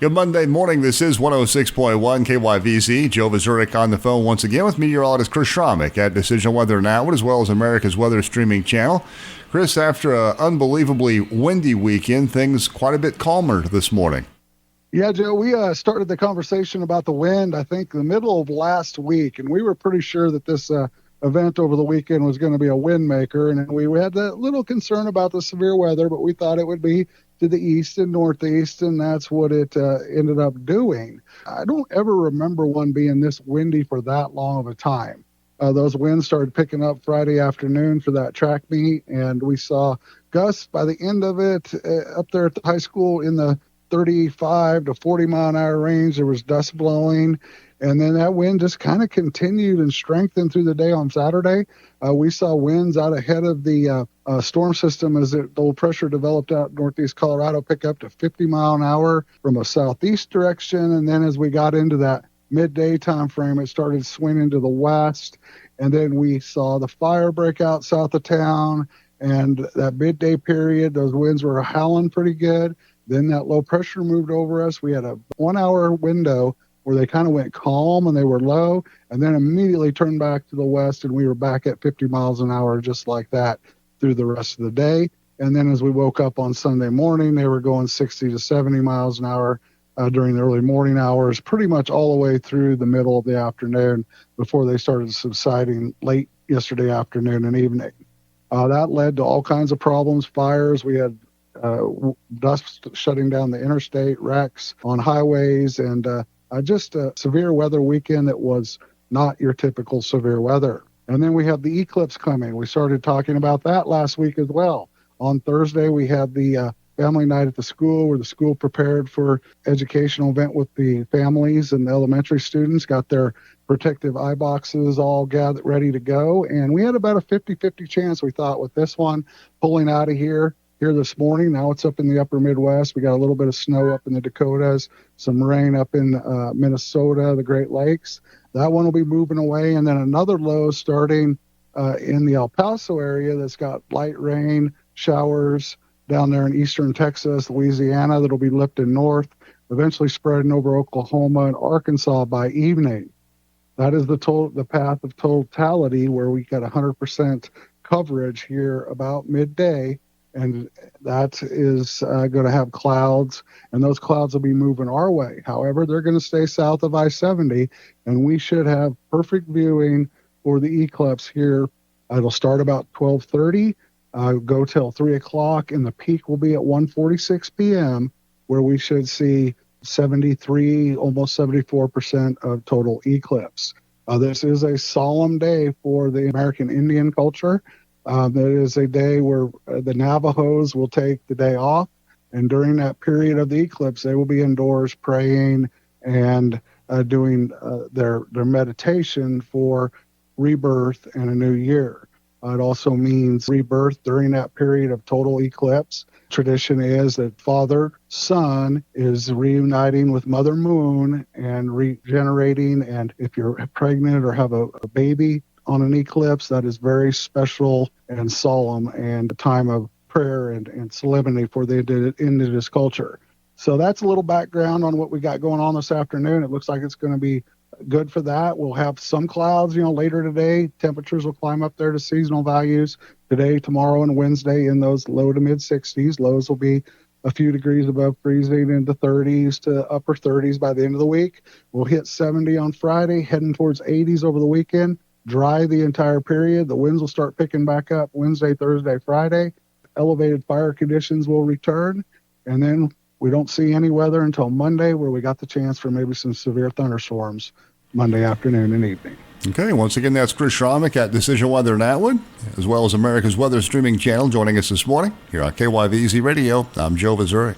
Good Monday morning. This is 106.1 KYVZ. Joe Vazurek on the phone once again with meteorologist Chris Sramek at Decision Weather Now, as well as America's Weather Streaming Channel. Chris, after an unbelievably windy weekend, things quite a bit calmer this morning. Yeah, Joe, we started the conversation about the wind, I think, the middle of last week, and we were pretty sure that this event over the weekend was going to be a wind maker, and we had a little concern about the severe weather, but we thought it would be to the east and northeast, and that's what it ended up doing. I don't ever remember one being this windy for that long of a time. Those winds started picking up Friday afternoon for that track meet, and we saw gusts by the end of it up there at the high school in the 35 to 40 mile an hour range. There was dust blowing, and then that wind just kind of continued and strengthened through the day on Saturday. We saw winds out ahead of the storm system as the low pressure developed out northeast Colorado pick up to 50 mile an hour from a southeast direction, and then as we got into that midday time frame, it started swinging to the west, and then we saw the fire break out south of town, and that midday period, those winds were howling pretty good. Then that low pressure moved over us. We had a 1 hour window where they kind of went calm and they were low, and then immediately turned back to the west, and we were back at 50 miles an hour just like that through the rest of the day. And then as we woke up on Sunday morning, they were going 60 to 70 miles an hour during the early morning hours, pretty much all the way through the middle of the afternoon before they started subsiding late yesterday afternoon and evening. That led to all kinds of problems, fires. We had dust shutting down the interstate, wrecks on highways, and just a severe weather weekend that was not your typical severe weather. And then we have the eclipse coming. We started talking about that last week as well. On Thursday, we had the family night at the school where the school prepared for educational event with the families, and the elementary students got their protective eye boxes all gathered, ready to go. And we had about a 50-50 chance, we thought, with this one pulling out of here this morning. Now it's up in the upper Midwest. We got a little bit of snow up in the Dakotas, some rain up in Minnesota, the Great Lakes. That one will be moving away. And then another low starting in the El Paso area that's got light rain showers down there in eastern Texas, Louisiana, that'll be lifting north, eventually spreading over Oklahoma and Arkansas by evening. That is the path of totality, where we got 100% coverage here about midday. And that is going to have clouds, and those clouds will be moving our way. However, they're going to stay south of I-70, and we should have perfect viewing for the eclipse here. It'll start about 12:30, go till 3 o'clock, and the peak will be at 1:46 p.m., where we should see 73, almost 74% of total eclipse. This is a solemn day for the American Indian culture. It is a day where the Navajos will take the day off, and during that period of the eclipse, they will be indoors praying and doing their meditation for rebirth and a new year. It also means rebirth during that period of total eclipse. Tradition is that Father Sun is reuniting with Mother Moon and regenerating, and if you're pregnant or have a baby on an eclipse, that is very special and solemn and a time of prayer and solemnity for the indigenous culture. So that's a little background on what we got going on this afternoon. It looks like it's going to be good for that. We'll have some clouds, later today. Temperatures will climb up there to seasonal values today, tomorrow, and Wednesday in those low to mid 60s. Lows will be a few degrees above freezing in the 30s to upper 30s by the end of the week. We'll hit 70 on Friday, heading towards 80s over the weekend. Dry the entire period. The winds will start picking back up Wednesday, Thursday, Friday. Elevated fire conditions will return. And then we don't see any weather until Monday, where we got the chance for maybe some severe thunderstorms Monday afternoon and evening. Okay, once again, that's Chris Sramek at Decision Weather Now, as well as America's Weather Streaming Channel, joining us this morning here on KYVZ Radio. I'm Joe Vazurek.